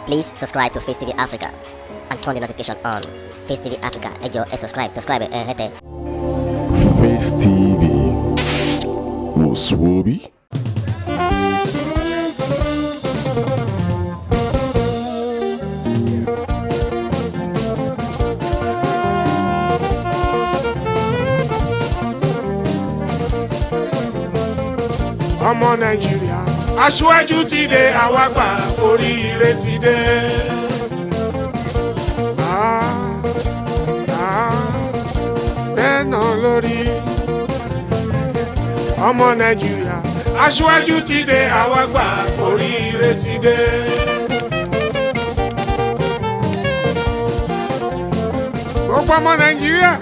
Please subscribe to Face TV Africa and turn the notification on. Face TV Africa, ẹ jọ̀ọ́, subscribe, hete. Face TV was Swoby. Ọmọ Nàìjíríà aṣíwájú ti dé àwa gbà oríire ti dé. Bẹ́ẹ̀ náà lórí ọmọ Nàìjíríà aṣíwájú ti dé àwa gbà oríire ti dé. Gbogbo ọmọ Nàìjíríà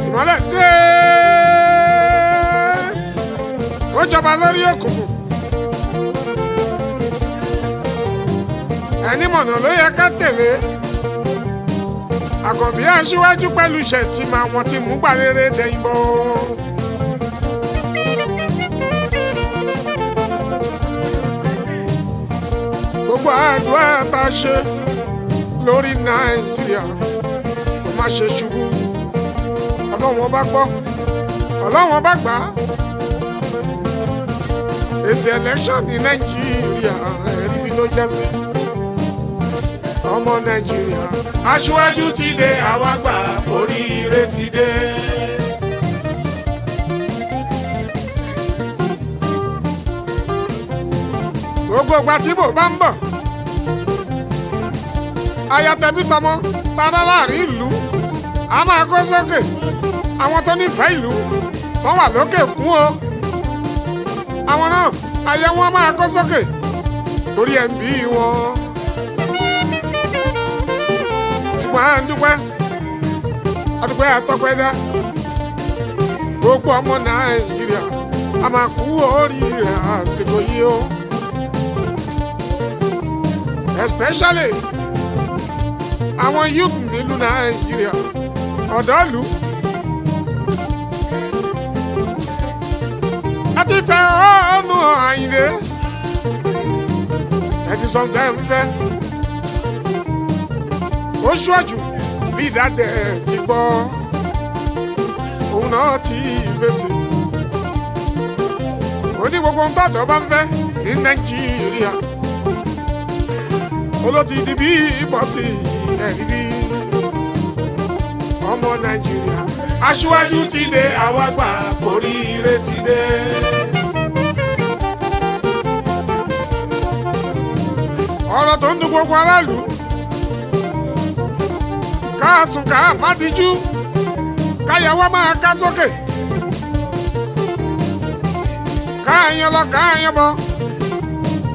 ìmọ́lẹ̀ dé. Ó jọba lórí òkùnkùn. Ẹni mọ̀nà ló yẹ ká tẹ̀lé. Àkànbí aṣíwájú pẹ̀lú iṣẹ́ tí máa wọ́n ti mú gbàrere dẹ̀yìn bọ̀. Gbogbo àdúrà tá a ṣe lórí Nàìjíríà kò má ṣe ṣubú. Ọlọ́run bá gbọ́, Ọlọ́run bá gbà á. Èsì election ní Nàìjíríà ẹ̀rí bí ló jẹ́ sí. Ọmọ Nàìjíríà aṣíwájú ti dé àwa gbà oríire ti dé. Gbogbo ìgbà tí mo bá ń bọ̀ ayatẹ̀bí tọmọ tara láàrin ìlú a máa kó sókè. Àwọn tó nífẹ̀ẹ́ ìlú wọ́n wà lókè kún o. Àwọn náà ayé wọn máa kó sókè torí ẹ̀ ń bí wọn. Ṣùgbọ́n à ń dúpẹ́ àdúpẹ́ àtọ́pẹ́dá. Gbogbo ọmọ Nàìjíríà a máa kú oríire àsìkò yìí o. Especially àwọn youth nílùú Nàìjíríà ọ̀dọ́ ìlú. Láti fẹ́ ọ̀nù Àyìndé ẹ ti sọ nǹkan ẹ̀ ń fẹ́. Ó ṣọ́jú bí ìdádẹ́ ti gbọ́ òun náà ti fèsì. Ó ní gbogbo ń tọ́jọ́ bá ń fẹ́ ní Nàìjíríà. Ó ló ti di bí ìbọ̀sì ẹ̀rí bí. Ọmọ Nàìjíríà aṣíwájú ti dé àwa gbà oríire ti dé. Ọ̀rọ̀ tó ń dùn gbogbo aráàlú káàsùn ká má dijú káyàwó máa ká sókè káàyàn lọ káàyàn bọ̀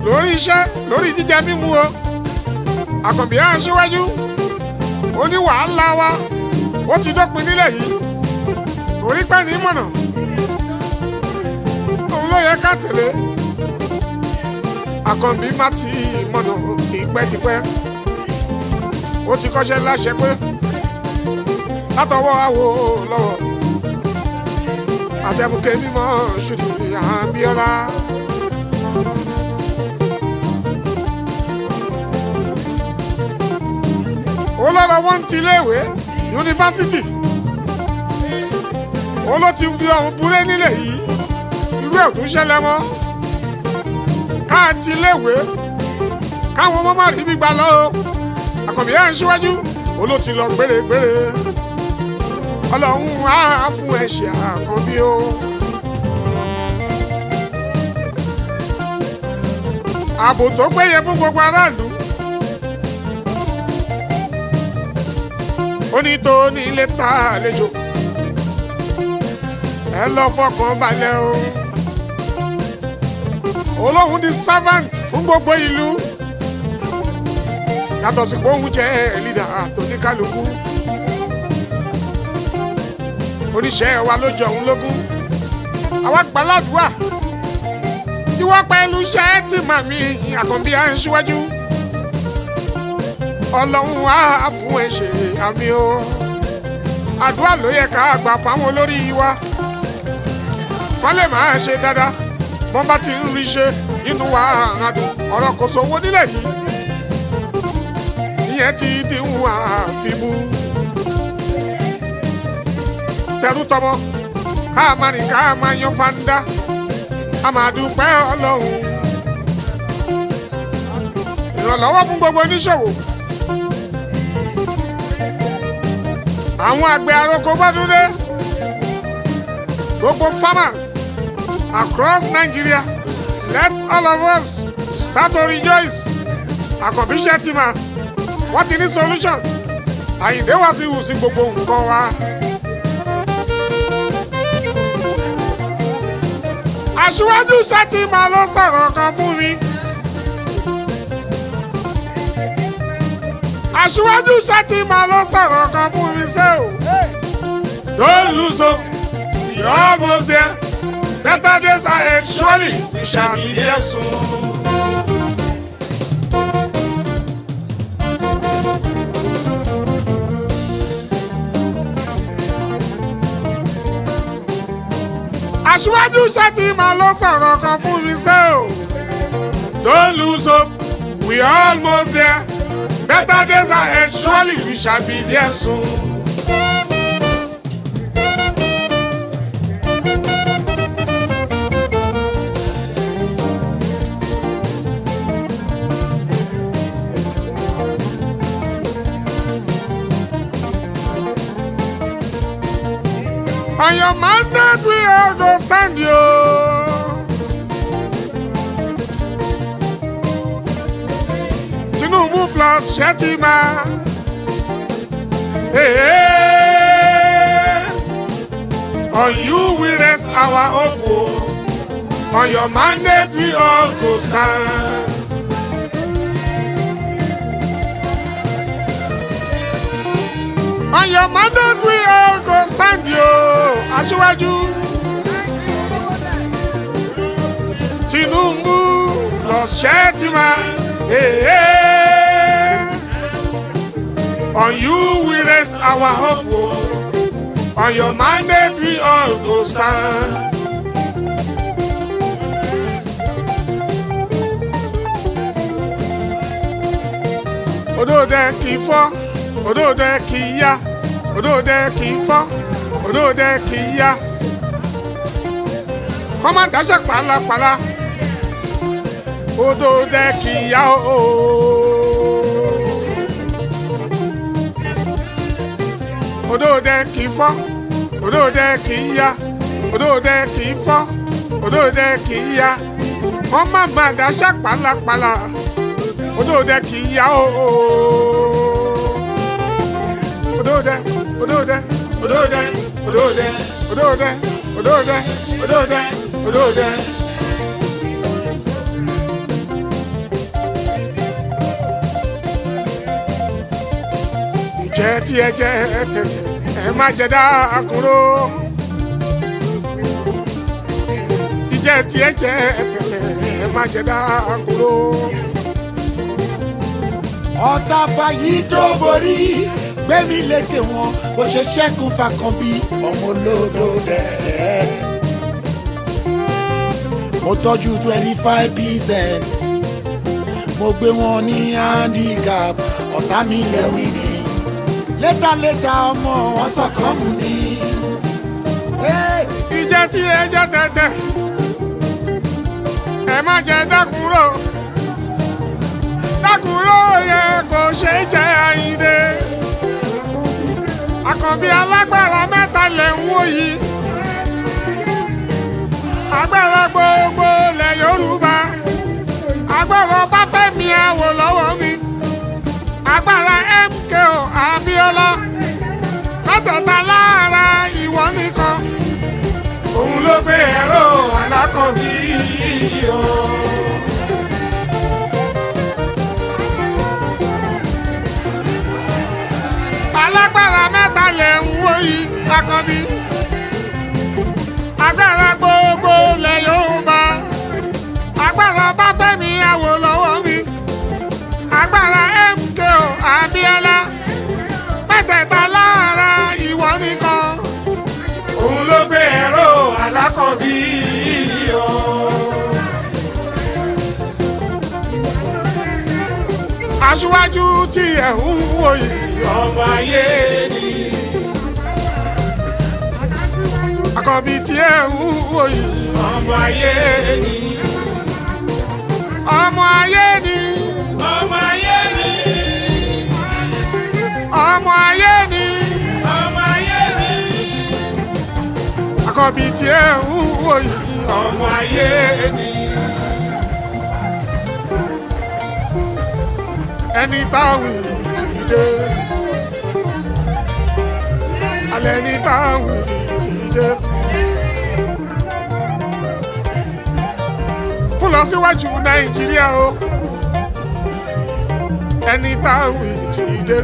lórí iṣẹ́ lórí jíjẹ mímu o. Àkànbí aṣíwájú ó ní wàhálà wa ó ti dópin nílẹ̀ yìí torí pẹ́ ní mọ̀nà òun ló yẹ ká tẹ̀lé. Àkànbí má ti mọ̀nà tipẹ́tipẹ́ ó ti kọ́ṣẹ́ láṣẹ pé látọwọ́ àwo lọ́wọ́ àtẹ̀mùkẹ́ mímọ́ ṣùtù Abíọ́lá. Ó lọ́rọ̀ wọ́n ti léèwé yunifásitì. Ó ló ti fi ọ̀hún búrẹ́ nílẹ̀ yìí irú ẹ̀ tún ṣẹlẹ̀ mọ́. Káàtì léèwé káwọn ọmọ má rí gbígbà lọ o. Àkànbí ẹ̀ ń ṣíwájú ó ló ti lọ gbére-gbére. Ọlọ́run á fún ẹ̀ṣẹ̀ Àkànbí o. Ààbò tó péye fún gbogbo aráàlú. Ó ní tó ní ilé ta àlejò ẹ lọ fọkàn balẹ̀ o. Olóhùn di servant fún gbogbo ìlú yàtọ̀ sí pé òun jẹ́ leader tó ní kálukú. Oníṣẹ́ wa ló jọ òun lógún. Àwa gbàládùá tí wọ́n pẹ̀lú iṣẹ́ tí màmí Àkànbí aṣíwájú. Ọlọ́run á fún ẹ ṣe àmì o. Àdúrà ló yẹ ká gbà fáwọn olórí wa. Wọ́n lè máa ṣe dáadáa wọ́n bá ti ń rí ṣe inú wa àdùn ọ̀rọ̀ kò sówó nílẹ̀ yìí ìyẹn ti dìhun àfimú tẹrú tọmọ ká máa rìn ká máa yan fanda a máa dúpẹ́ ọlọ́run ìrànlọ́wọ́ fún gbogbo oníṣòwò àwọn àgbẹ̀ àròkọ bọ́dúndé gbogbo farmers across Nigeria let all of us start to rejoice Àkànbí Shettima wọ́n ti ní solution Àyìndé Wasiu sí gbogbo nǹkan wa. Aṣíwájú Shettima ló sọ̀rọ̀ kan fún mi. Aṣíwájú Shettima ló sọ̀rọ̀ kan fún mi ṣé o. Don't lose hope, you're almost there. Better days ahead, surely we shall be there soon. Aṣíwájú Shettima ló sọ̀rọ̀ kan fún mi ṣé o. Don't lose hope, we are almost there. Better days ahead, surely we shall be there soon. On your mandate we all go stand yo. Tinubu plus Shettima. Hey, on you we rest our hope. On your mandate we all go stand. On your mandate we all go stand yo. Aṣíwájú Tinubu plus Shettima. Hey, on you we rest our hope. On your mandate we all go stand. Odòdè kì í fọ́, odòdè kì í yá, odòdè kì í fọ́, odòdè kì í yá. Kọ́má dáṣẹ́ pàlàpàlà, odòdè kì í yá o. Odòdè kì í fọ́, odòdè kì í yá, odòdè kì í fọ́, odòdè kì í yá. Kọ́má dáṣẹ́ pàlàpàlà, odòdè kì í yá o. Odòdè, odòdè, odòdè, odòdè, odòdè, odòdè, odòdè, odòdè. Ìjẹ́ tí ẹ jẹ́ tẹ̀tẹ̀ ẹ má jẹ dákúrò. Ìjẹ́ tí ẹ jẹ́ tẹ̀tẹ̀ ẹ má jẹ dákúrò. Ọ̀tá fàyí tó borí gbẹ̀mí lékè wọn bó ṣe ṣẹ́kùn fàkànbí ọmọ olódò dẹ̀. Mo tọ́jú 25%, mo gbé wọn ní handicap, ọ̀tá mi lẹ́wìn ni. Létà ọmọ wọn sọ̀kan mú ni. Ìjẹ́ tí ẹ jẹ́ tẹ̀tẹ̀ ẹ má jẹ dákúrò. Dákúrò yẹ kò ṣe é jẹ Àyìndé. Àkànbí alágbára mẹ́ta lẹ̀ ń wò yìí. Agbára gbogbo lẹ̀ Yorùbá. Agbára Ọbáfẹ́mi Awólọ́wọ̀ mi. Agbára MKO Abíọ́lá. Látọ̀tà lára ìwọ nìkan. Òun ló gbé ẹ̀rọ Alákànbí yìí o. Alágbára mẹ́ta lẹ̀ ń wò yìí Àkànbí. Agbára gbogbo lẹ̀ Yorùbá. Agbára Ọbáfẹ́mi Awólọ́wọ̀ mi. Agbára MKO Abíọ́lá. Mẹ́tẹ̀ẹ̀ta lára ìwọ nìkan. Òun ló gbé ẹ̀rọ Alákànbí yìí o. aṣíwájú tí ẹ̀ ń wò yìí ọmọ ayé ni. Àkànbí tí ẹ̀ ń wò yìí ọmọ ayé ni. Ọmọ ayé ni. Ọmọ ayé ni. Ọmọ ayé ni. Ọmọ ayé ni. Àkànbí tí ẹ̀ ń wò yìí ọmọ ayé ni. Ẹni táwọn ti dé. Alẹ́ ní táwọn ti dé. Fún lọ síwájú Nàìjíríà o. Ẹni táwọn ti dé.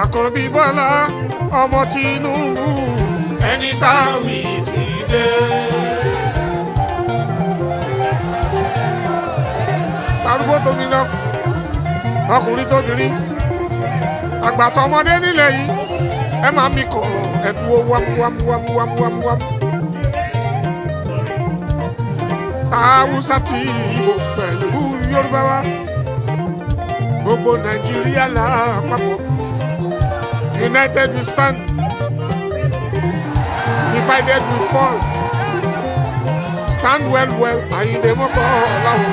Àkànbí Bọ́lá ọmọ Tinubu. Ẹni táwọn ti dé. Arúgbó tóbi lọ. Ọkùnrin tóbìnrin. Àgbàtọ̀ ọmọdé nílẹ̀ yìí. Ẹ máa mi kọ̀ ẹ̀dùn wámúwámúwámúwámúwámú. Haúsá tí Ìgbò pẹ̀lú Yorùbá wa. Gbogbo Nàìjíríà lápapọ̀. United we stand. Divided we fall. Stand well well. Àyìndé mọ́kọ́ ọ̀làwọ̀.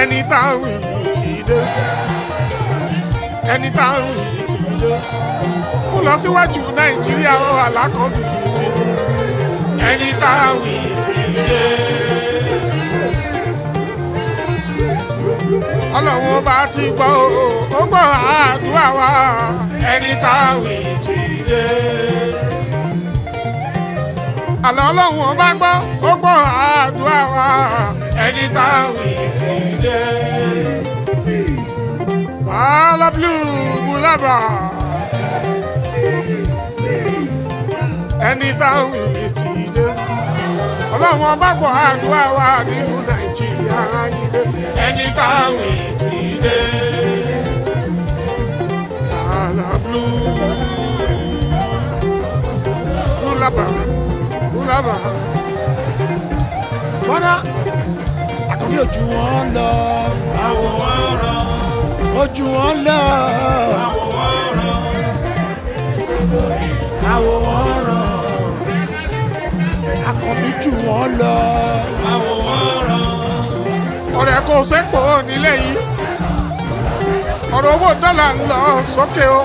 Ẹni táwọn yìí ti dé. Ẹni táwọn yìí ti dé. Kó lọ síwájú Nàìjíríà ó Alákànbí ti dé. Ẹni táwọn yìí ti dé. Ọlọ́run bá ti gbọ́ ó gbọ́ àdúrà wa. Ẹni táwọn yìí ti dé. Àlọ́ Ọlọ́run bá gbọ́ ó gbọ́ àdúrà wa. Ẹni táwọn yìí ti dé. Bàálà blue bulaba. Ẹni táwọn yìí ti dé. Ọlọ́run bá gbọ́ àdúrà wa nínú Nàìjíríà yìí dé. Ẹni táwọn yìí ti dé. Bàálà blue bulaba. Bulaba. Bọ́dá Àkànbí ojú wọn lọ. Àwòrán. Ojú wọn lọ. Àwòrán. Àwòrán. Àkànbí jù wọn lọ. Àwòrán. Ọ̀rẹ́ kò sépò nílé yìí. Ọ̀rọ̀ owó dọ́là ń lọ sókè o.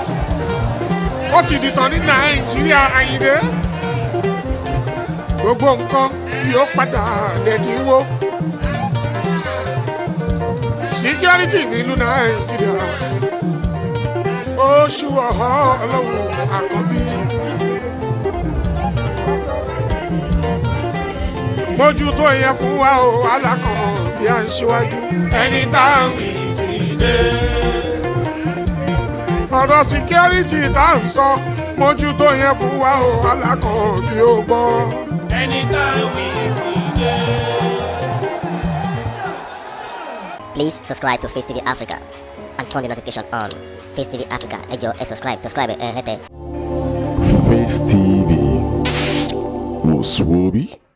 Ó ti dìtàn ní Nàìjíríà Àyìndé. Gbogbo nǹkan yóò padà dẹ̀dínwó. Security nílùú Nàìjíríà. Oṣù Ọlọ́run Àkànbí. Mójútó yẹn fún wa o Alákànbí aṣíwájú. Ẹni táwọn yìí ti dé. Ọ̀rọ̀ security tá à ń sọ. Mójútó yẹn fún wa o Alákànbí ó gbọ́. Ẹni táwọn yìí ti dé. Please subscribe to Face TV Africa and turn the notification on. Face TV Africa, ẹ jọ̀ọ́ ẹ subscribe ẹ hẹ́tẹ̀. Face TV was Swoby.